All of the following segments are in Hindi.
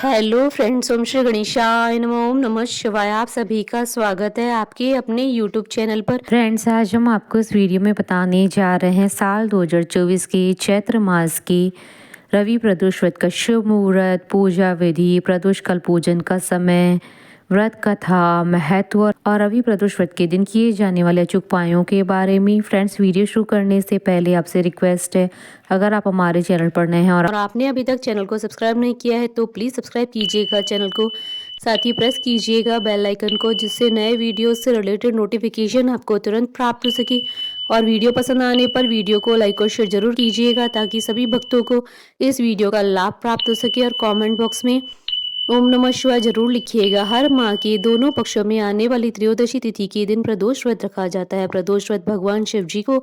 हेलो फ्रेंड्स, ओम श्री गणेशाय नमः। ओम नमः शिवाय। आप सभी का स्वागत है आपके अपने यूट्यूब चैनल पर। फ्रेंड्स, आज हम आपको इस वीडियो में बताने जा रहे हैं साल 2024 के चैत्र मास की रवि प्रदोष व्रत का शुभ मुहूर्त, पूजा विधि, प्रदोष काल पूजन का समय, व्रत कथा, महत्व और रवि प्रदोष व्रत के दिन किए जाने वाले अचूक उपायों के बारे में। फ्रेंड्स, वीडियो शुरू करने से पहले आपसे रिक्वेस्ट है, अगर आप हमारे चैनल पर नए हैं और आपने अभी तक चैनल को सब्सक्राइब नहीं किया है तो प्लीज़ सब्सक्राइब कीजिएगा चैनल को, साथ ही प्रेस कीजिएगा बेल आइकन को, जिससे नए वीडियो से रिलेटेड नोटिफिकेशन आपको तुरंत प्राप्त हो सके। और वीडियो पसंद आने पर वीडियो को लाइक और शेयर जरूर कीजिएगा ताकि सभी भक्तों को इस वीडियो का लाभ प्राप्त हो सके। और कमेंट बॉक्स में ओम नमः शिवाय जरूर लिखिएगा। हर माह के दोनों पक्षों में आने वाली त्रयोदशी तिथि के दिन प्रदोष व्रत रखा जाता है। प्रदोष व्रत भगवान शिव जी को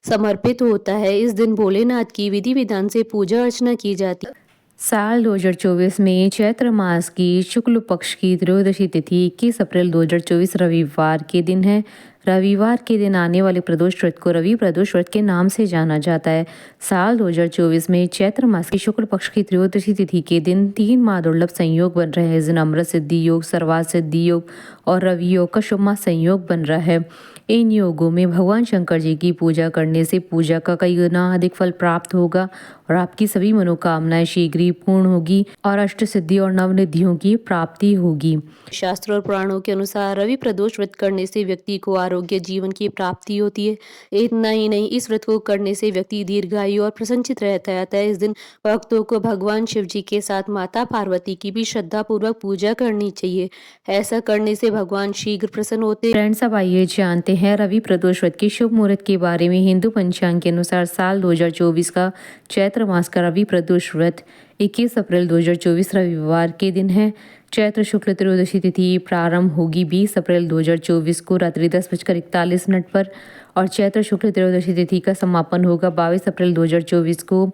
समर्पित होता है। इस दिन भोलेनाथ की विधि विधान से पूजा अर्चना की जाती है। साल 2024 में चैत्र मास की शुक्ल पक्ष की त्रयोदशी तिथि 21 अप्रैल 2024 रविवार के दिन है। रविवार के दिन आने वाले प्रदोष व्रत को रवि प्रदोष व्रत के नाम से जाना जाता है। साल 2024 में चैत्र मास की शुक्ल पक्ष की त्रयोदशी तिथि के दिन 3 महादुर्लभ संयोग बन रहे हैं, जिन अमृत सिद्धि योग, सर्वार्थ सिद्धि योग और रवि योग का शुभ संयोग बन रहा है। इन योगों में भगवान शंकर जी की पूजा करने से पूजा का कई गुना अधिक फल प्राप्त होगा और आपकी सभी मनोकामनाएं शीघ्र ही पूर्ण होगी और अष्ट सिद्धि और नवनिधियों की प्राप्ति होगी। शास्त्रों और पुराणों के अनुसार रवि प्रदोष व्रत करने से व्यक्ति को आरोग्य जीवन की प्राप्ति होती है। इतना ही नहीं, इस व्रत को करने से व्यक्ति दीर्घायु और प्रसन्नचित रहता है। इस दिन भक्तों को भगवान शिव जी के साथ माता पार्वती की भी श्रद्धा पूर्वक पूजा करनी चाहिए। ऐसा करने से भगवान शीघ्र प्रसन्न होते। फ्रेंड्स, अब आइए जानते हैं रवि प्रदोष व्रत के शुभ मुहूर्त के बारे में। हिंदू पंचांग के अनुसार साल 2024 का चैत्र मास का रवि प्रदोष व्रत 21 अप्रैल 2024 रविवार के दिन है। चैत्र शुक्ल त्रयोदशी तिथि प्रारंभ होगी 20 अप्रैल 2024 को रात्रि 10:41 पर और चैत्र शुक्ल त्रयोदशी तिथि का समापन होगा 22 अप्रैल 2024 को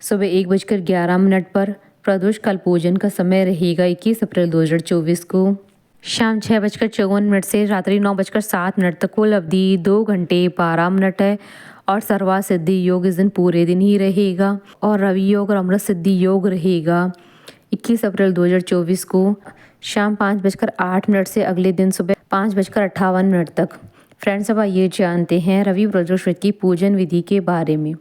सुबह 1:11 पर। प्रदोष काल पूजन का समय रहेगा 21 अप्रैल 2024 को शाम 6:54 से रात्रि 9:07 तक। कुल अवधि 2 घंटे 12 मिनट है और सर्वार्थ सिद्धि योग इस दिन पूरे दिन ही रहेगा और रवि योग और अमृत सिद्धि योग रहेगा 21 अप्रैल 2024 को शाम 5:08 से अगले दिन सुबह 5:58 तक। फ्रेंड्स, अब आइए जानते हैं रवि प्रदोष व्रत की पूजन विधि के बारे में।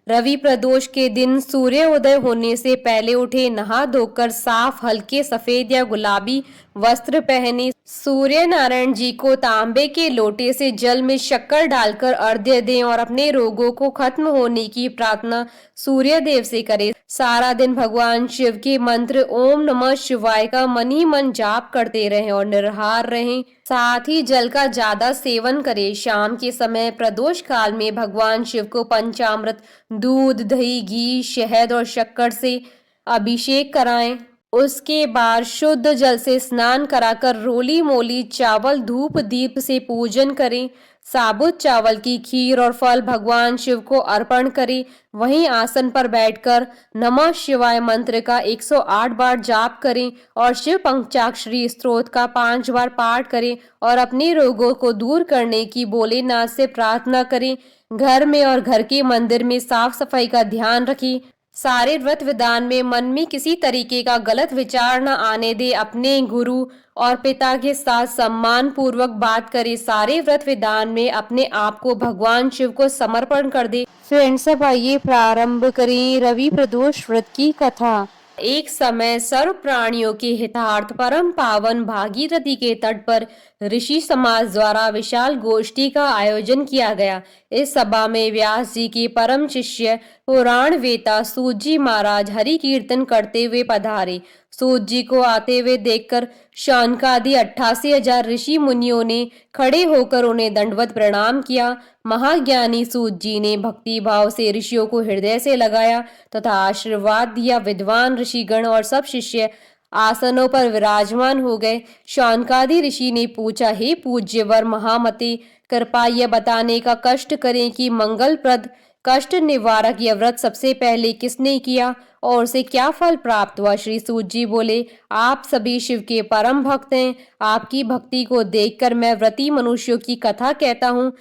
रवि प्रदोष के दिन सूर्योदय होने से पहले उठे, नहा धोकर साफ हल्के सफेद या गुलाबी वस्त्र पहने, सूर्य नारायण जी को तांबे के लोटे से जल में शक्कर डालकर अर्घ्य दें और अपने रोगों को खत्म होने की प्रार्थना सूर्य देव से करें। सारा दिन भगवान शिव के मंत्र ओम नमः शिवाय का मन ही मन जाप करते रहें और निराहार रहें। साथ ही जल का ज्यादा सेवन करें। शाम के समय प्रदोष काल में भगवान शिव को पंचामृत, दूध, दही, घी, शहद और शक्कर से अभिषेक कराएं। उसके बाद शुद्ध जल से स्नान कराकर रोली मोली चावल धूप दीप से पूजन करें। साबुत चावल की खीर और फल भगवान शिव को अर्पण करें। वहीं आसन पर बैठकर नमः शिवाय मंत्र का 108 बार जाप करें और शिव पंचाक्षरी स्तोत्र का 5 बार पाठ करें और अपने रोगों को दूर करने की भोलेनाथ से प्रार्थना करें। घर में और घर के मंदिर में साफ सफाई का ध्यान रखें। सारे व्रत विधान में मन में किसी तरीके का गलत विचार न आने दे। अपने गुरु और पिता के साथ सम्मान पूर्वक बात करे। सारे व्रत विधान में अपने आप को भगवान शिव को समर्पण कर दे। फ्रेंड्स, अब आइए प्रारंभ करें रवि प्रदोष व्रत की कथा। एक समय सर्व प्राणियों के हितार्थ परम पावन भागीरथी के तट पर ऋषि समाज द्वारा विशाल गोष्ठी का आयोजन किया गया। इस सभा में व्यास जी के परम शिष्य पुराण वेता सूत जी महाराज हरि कीर्तन करते हुए पधारे। सूत जी को आते हुए देखकर शौनकादि 88,000 ऋषि मुनियों ने खड़े होकर उन्हें दंडवत प्रणाम किया। महाज्ञानी सूत जी ने भक्ति भाव से ऋषियों को हृदय से लगाया तथा आशीर्वाद दिया। विद्वान ऋषिगण और सब शिष्य आसनों पर विराजमान हो गए। शौनकादि ऋषि ने पूछा, हे पूज्यवर महामते, कृपा यह बताने का कष्ट करें कि मंगलप्रद कष्ट निवारक यह व्रत सबसे पहले किसने किया और उसे क्या फल प्राप्त हुआ। श्री सूत जी बोले, आप सभी शिव के परम भक्त हैं। आपकी भक्ति को देखकर मैं व्रती मनुष्यों की कथा कहता हूँ।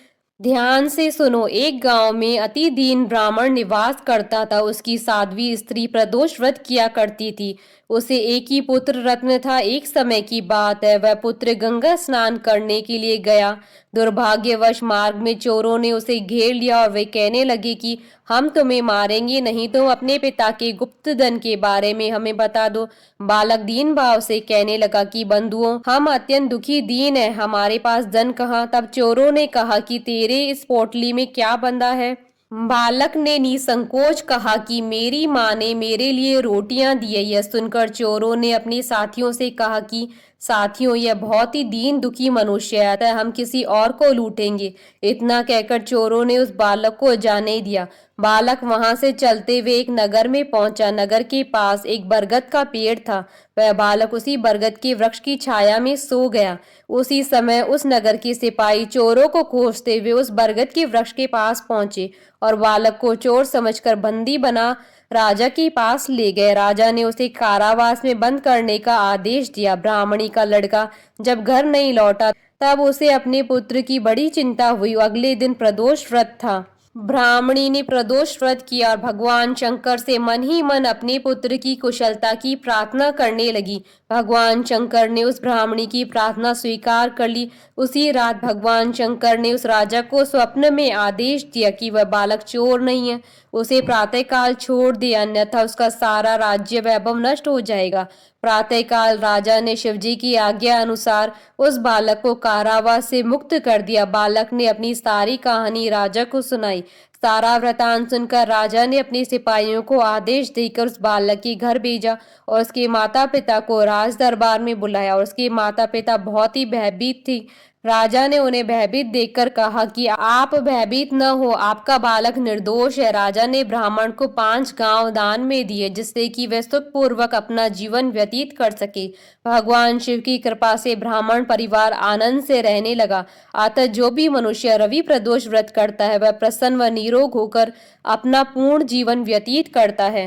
ध्यान से सुनो। एक गांव में अति दीन ब्राह्मण निवास करता था। उसकी साध्वी स्त्री प्रदोष व्रत किया करती थी। उसे एक ही पुत्र रत्न था। एक समय की बात है, वह पुत्र गंगा स्नान करने के लिए गया। दुर्भाग्यवश मार्ग में चोरों ने उसे घेर लिया और वे कहने लगे कि हम तुम्हें मारेंगे, नहीं तुम अपने पिता के गुप्त धन के बारे में हमें बता दो। बालक दीन भाव से कहने लगा कि बंधुओं, हम अत्यंत दुखी दीन है, हमारे पास धन कहाँ। तब चोरों ने कहा कि तेरे इस पोटली में क्या बंधा है। बालक ने निसंकोच कहा कि मेरी माँ ने मेरे लिए रोटियां दी है। यह सुनकर चोरों ने अपने साथियों से कहा कि साथियों, यह बहुत ही दीन दुखी मनुष्य है, अतः हम किसी और को लूटेंगे। इतना कहकर चोरों ने उस बालक को जाने दिया। बालक वहां से चलते हुए एक नगर में पहुंचा। नगर के पास एक बरगद का पेड़ था। वह बालक उसी बरगद के वृक्ष की छाया में सो गया। उसी समय उस नगर के सिपाही चोरों को खोजते हुए उस बरगद के वृक्ष के पास पहुंचे और बालक को चोर समझकर बंदी बना राजा के पास ले गए। राजा ने उसे कारावास में बंद करने का आदेश दिया। ब्राह्मणी का लड़का जब घर नहीं लौटा तब उसे अपने पुत्र की बड़ी चिंता हुई। अगले दिन प्रदोष व्रत था। ब्राह्मणी ने प्रदोष व्रत किया और भगवान शंकर से मन ही मन अपने पुत्र की कुशलता की प्रार्थना करने लगी। भगवान शंकर ने उस ब्राह्मणी की प्रार्थना स्वीकार कर ली। उसी रात भगवान शंकर ने उस राजा को स्वप्न में आदेश दिया कि वह बालक चोर नहीं है, उसे प्रातःकाल छोड़ दे, अन्यथा उसका सारा राज्य वैभव नष्ट हो जाएगा। प्रातःकाल राजा ने शिवजी की आज्ञा अनुसार उस बालक को कारावास से मुक्त कर दिया। बालक ने अपनी सारी कहानी राजा को सुनाई। सारा वृतांत सुनकर राजा ने अपने सिपाहियों को आदेश देकर उस बालक के घर भेजा और उसके माता पिता को राज दरबार में बुलाया। और उसके माता पिता बहुत ही भयभीत थे। राजा ने उन्हें भयभीत देखकर कहा कि आप भयभीत न हो, आपका बालक निर्दोष है। राजा ने ब्राह्मण को 5 गांव दान में दिए जिससे कि वह सुखपूर्वक अपना जीवन व्यतीत कर सके। भगवान शिव की कृपा से ब्राह्मण परिवार आनंद से रहने लगा। अतः जो भी मनुष्य रवि प्रदोष व्रत करता है वह प्रसन्न व निरोग होकर अपना पूर्ण जीवन व्यतीत करता है।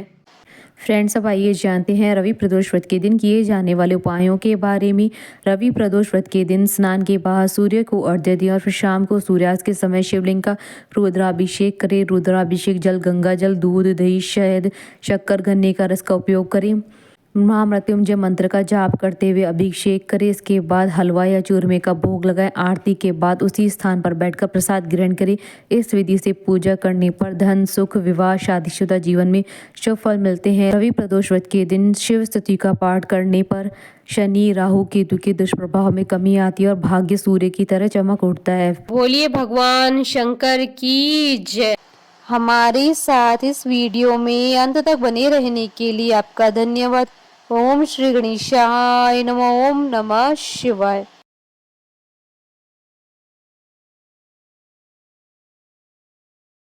फ्रेंड्स, अब आइए जानते हैं रवि प्रदोष व्रत के दिन किए जाने वाले उपायों के बारे में। रवि प्रदोष व्रत के दिन स्नान के बाद सूर्य को अर्घ्य दें और फिर शाम को सूर्यास्त के समय शिवलिंग का रुद्राभिषेक करें। रुद्राभिषेक जल गंगा जल, दूध, दही, शहद, शक्कर, गन्ने का रस का उपयोग करें। महामृत्युंजय मंत्र का जाप करते हुए अभिषेक करें। इसके बाद हलवा या चूरमे का भोग लगाएं। आरती के बाद उसी स्थान पर बैठकर प्रसाद ग्रहण करें। इस विधि से पूजा करने पर धन, सुख, विवाह, शादीशुदा जीवन में शुभ फल मिलते हैं। रवि प्रदोष व्रत के दिन शिव स्तुति का पाठ करने पर शनि, राहु, केतु के दुष्प्रभाव में कमी आती है और भाग्य सूर्य की तरह चमक उठता है। बोलिए भगवान शंकर की जय। हमारे साथ इस वीडियो में अंत तक बने रहने के लिए आपका धन्यवाद। ओम श्री गणेशाय नमः। ओम नमः शिवाय।